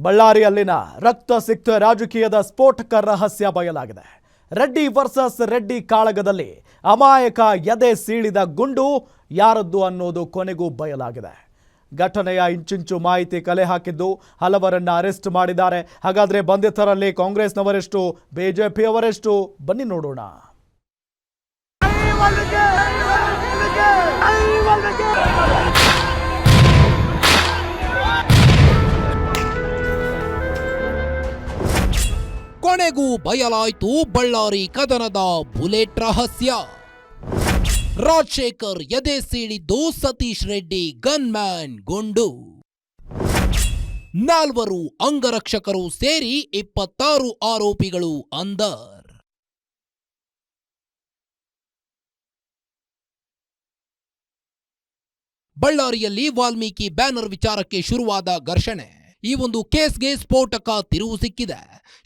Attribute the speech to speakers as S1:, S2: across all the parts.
S1: ಬಳ್ಳಾರಿಯಲ್ಲಿನ ರಕ್ತಸಿಕ್ತ ರಾಜಕೀಯದ ಸ್ಫೋಟಕ ರಹಸ್ಯ ಬಯಲಾಗಿದೆ. ರೆಡ್ಡಿ ವರ್ಸಸ್ ರೆಡ್ಡಿ ಕಾಳಗದಲ್ಲಿ ಅಮಾಯಕ ಎದೆ ಸೀಳಿದ ಗುಂಡು ಯಾರದ್ದು ಅನ್ನೋದು ಕೊನೆಗೂ ಬಯಲಾಗಿದೆ. ಘಟನೆಯ ಇಂಚಿಂಚು ಮಾಹಿತಿ ಕಲೆ ಹಾಕಿದ್ದು ಹಲವರನ್ನ ಅರೆಸ್ಟ್ ಮಾಡಿದ್ದಾರೆ. ಹಾಗಾದ್ರೆ ಬಂಧಿತರಲ್ಲಿ ಕಾಂಗ್ರೆಸ್ನವರೆಷ್ಟು, ಬಿಜೆಪಿಯವರೆಷ್ಟು? ಬನ್ನಿ ನೋಡೋಣ.
S2: ಕೊನೆಗೂ ಬಯಲಾಯ್ತು ಬಳ್ಳಾರಿ ಕದನದ ಬುಲೆಟ್ ರಹಸ್ಯ. ರಾಜಶೇಖರ್ ಎದೆ ಸೀಳಿದ್ದು ಸತೀಶ್ ರೆಡ್ಡಿ ಗನ್ಮ್ಯಾನ್ ಗುಂಡು. 4 ಅಂಗರಕ್ಷಕರು ಸೇರಿ 26 ಆರೋಪಿಗಳು ಅಂದರ್. ಬಳ್ಳಾರಿಯಲ್ಲಿ ವಾಲ್ಮೀಕಿ ಬ್ಯಾನರ್ ವಿಚಾರಕ್ಕೆ ಶುರುವಾದ ಘರ್ಷಣೆ. ಈ ಒಂದು ಕೇಸ್ಗೆ ಸ್ಫೋಟಕ ತಿರುವು ಸಿಕ್ಕಿದೆ.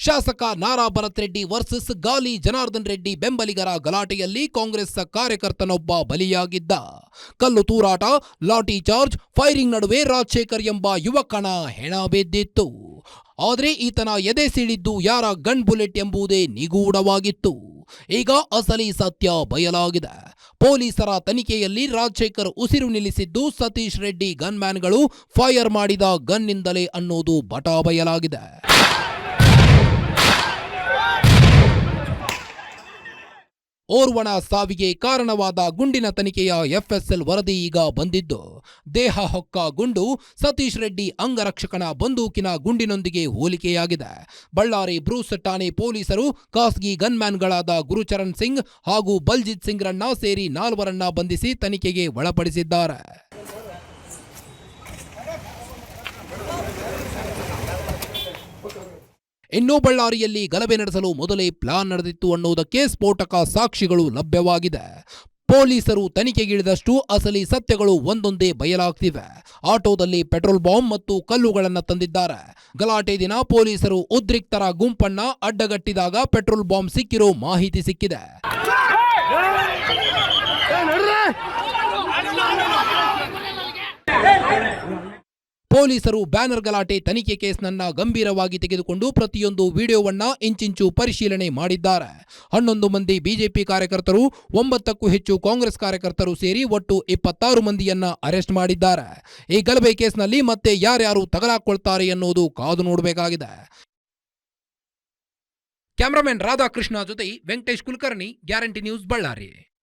S2: ಶಾಸಕ ನಾರಾ ಭರತ್ ರೆಡ್ಡಿ ವರ್ಸಸ್ ಗಾಲಿ ಜನಾರ್ದನ್ ರೆಡ್ಡಿ ಬೆಂಬಲಿಗರ ಗಲಾಟೆಯಲ್ಲಿ ಕಾಂಗ್ರೆಸ್ ಕಾರ್ಯಕರ್ತನೊಬ್ಬ ಬಲಿಯಾಗಿದ್ದ. ಕಲ್ಲು ತೂರಾಟ, ಲಾಠಿ ಚಾರ್ಜ್, ಫೈರಿಂಗ್ ನಡುವೆ ರಾಜಶೇಖರ್ ಎಂಬ ಯುವಕನ ಹೆಣ ಬಿದ್ದಿತ್ತು. ಆದರೆ ಈತನ ಎದೆ ಸೀಳಿದ್ದು ಯಾರ ಗನ್ ಬುಲೆಟ್ ಎಂಬುದೇ ನಿಗೂಢವಾಗಿತ್ತು. ಈಗ ಅಸಲಿ ಸತ್ಯ ಬಯಲಾಗಿದೆ. ಪೊಲೀಸರ ತನಿಖೆಯಲ್ಲಿ ರಾಜಶೇಖರ್ ಉಸಿರು ನಿಲ್ಲಿಸಿದ್ದು ಸತೀಶ್ ರೆಡ್ಡಿ ಗನ್ಮ್ಯಾನ್ಗಳು ಫೈರ್ ಮಾಡಿದ ಗನ್ನಿಂದಲೇ ಅನ್ನೋದು ಬಟಾ ಬಯಲಾಗಿದೆ. ಓರ್ವನ ಸಾವಿಗೆ ಕಾರಣವಾದ ಗುಂಡಿನ ತನಿಖೆಯ ಎಫ್ಎಸ್ಎಲ್ ವರದಿ ಈಗ ಬಂದಿದ್ದು, ದೇಹ ಹೊಕ್ಕ ಗುಂಡು ಸತೀಶ್ ರೆಡ್ಡಿ ಅಂಗರಕ್ಷಕನ ಬಂದೂಕಿನ ಗುಂಡಿನೊಂದಿಗೆ ಹೋಲಿಕೆಯಾಗಿದೆ. ಬಳ್ಳಾರಿ ಬ್ರೂಸ್ ಠಾಣೆ ಪೊಲೀಸರು ಖಾಸಗಿ ಗನ್ಮ್ಯಾನ್ಗಳಾದ ಗುರುಚರಣ್ ಸಿಂಗ್ ಹಾಗೂ ಬಲ್ಜಿತ್ ಸಿಂಗ್ ರನ್ನ ಸೇರಿ 4ರನ್ನ ಬಂಧಿಸಿ ತನಿಖೆಗೆ ಒಳಪಡಿಸಿದ್ದಾರೆ. ಇನ್ನು ಬಳ್ಳಾರಿಯಲ್ಲಿ ಗಲಭೆ ನಡೆಸಲು ಮೊದಲೇ ಪ್ಲಾನ್ ನಡೆದಿತ್ತು ಅನ್ನುವುದಕ್ಕೆ ಸ್ಫೋಟಕ ಸಾಕ್ಷಿಗಳು ಲಭ್ಯವಾಗಿದೆ. ಪೊಲೀಸರು ತನಿಖೆಗಿಳಿದಷ್ಟು ಅಸಲಿ ಸತ್ಯಗಳು ಒಂದೊಂದೇ ಬಯಲಾಗ್ತಿವೆ. ಆಟೋದಲ್ಲಿ ಪೆಟ್ರೋಲ್ ಬಾಂಬ್ ಮತ್ತು ಕಲ್ಲುಗಳನ್ನು ತಂದಿದ್ದಾರೆ. ಗಲಾಟೆ ದಿನ ಪೊಲೀಸರು ಉದ್ರಿಕ್ತರ ಗುಂಪನ್ನ ಅಡ್ಡಗಟ್ಟಿದಾಗ ಪೆಟ್ರೋಲ್ ಬಾಂಬ್ ಸಿಕ್ಕಿರೋ ಮಾಹಿತಿ ಸಿಕ್ಕಿದೆ. ಪೊಲೀಸರು ಬ್ಯಾನರ್ ಗಲಾಟೆ ತನಿಖೆ ಕೇಸ್ನನ್ನ ಗಂಭೀರವಾಗಿ ತೆಗೆದುಕೊಂಡು ಪ್ರತಿಯೊಂದು ವಿಡಿಯೋವನ್ನ ಇಂಚಿಂಚು ಪರಿಶೀಲನೆ ಮಾಡಿದ್ದಾರೆ. 11 ಮಂದಿ ಬಿಜೆಪಿ ಕಾರ್ಯಕರ್ತರು, 9ಕ್ಕೂ ಹೆಚ್ಚು ಕಾಂಗ್ರೆಸ್ ಕಾರ್ಯಕರ್ತರು ಸೇರಿ ಒಟ್ಟು 26 ಮಂದಿಯನ್ನ ಅರೆಸ್ಟ್ ಮಾಡಿದ್ದಾರೆ. ಈ ಗಲಭೆ ಕೇಸ್ನಲ್ಲಿ ಮತ್ತೆ ಯಾರ್ಯಾರು ತಗಲಾಕೊಳ್ತಾರೆ ಎನ್ನುವುದು ಕಾದು ನೋಡಬೇಕಾಗಿದೆ. ಕ್ಯಾಮರಾಮನ್ ರಾಧಾಕೃಷ್ಣ ಜೊತೆ ವೆಂಕಟೇಶ್ ಕುಲಕರ್ಣಿ, ಗ್ಯಾರಂಟಿ ನ್ಯೂಸ್, ಬಳ್ಳಾರಿ.